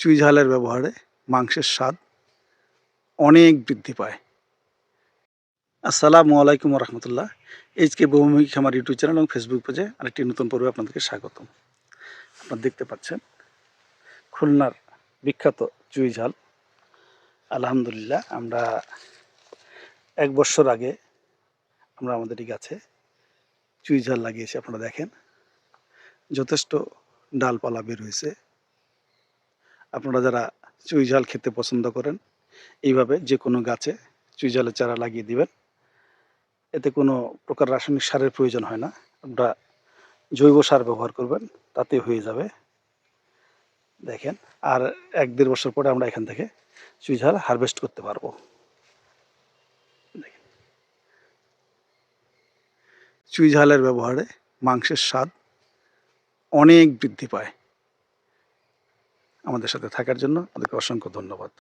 চুই ঝালের ব্যবহারে মাংসের স্বাদ অনেক বৃদ্ধি পায়। আসসালামু আলাইকুম রহমতুল্লাহ। এইচকে বহুমুখী খামার ইউটিউব চ্যানেল এবং ফেসবুক পেজে আরেকটি নতুন পর্বে আপনাদেরকে স্বাগতম। আপনারা দেখতে পাচ্ছেন খুলনার বিখ্যাত চুই ঝাল। আলহামদুলিল্লাহ, আমরা 1 বছর আগে আমরা আমাদের এই গাছে চুই ঝাল লাগিয়েছি। আপনারা দেখেন যথেষ্ট ডালপালা বের হয়েছে। আপনারা যারা চুই ঝাল খেতে পছন্দ করেন, এইভাবে যে কোনো গাছে চুই ঝালের চারা লাগিয়ে দিবেন। এতে কোনো প্রকার রাসায়নিক সারের প্রয়োজন হয় না। আমরা জৈব সার ব্যবহার করবেন, তাতে হয়ে যাবে। দেখেন, আর 1-1.5 বছর পরে আমরা এখান থেকে চুই ঝাল হারভেস্ট করতে পারবো। দেখেন, চুই ঝালের ব্যবহারে মাংসের স্বাদ অনেক বৃদ্ধি পায়। আমাদের সাথে থাকার জন্য আপনাদেরকে অসংখ্য ধন্যবাদ।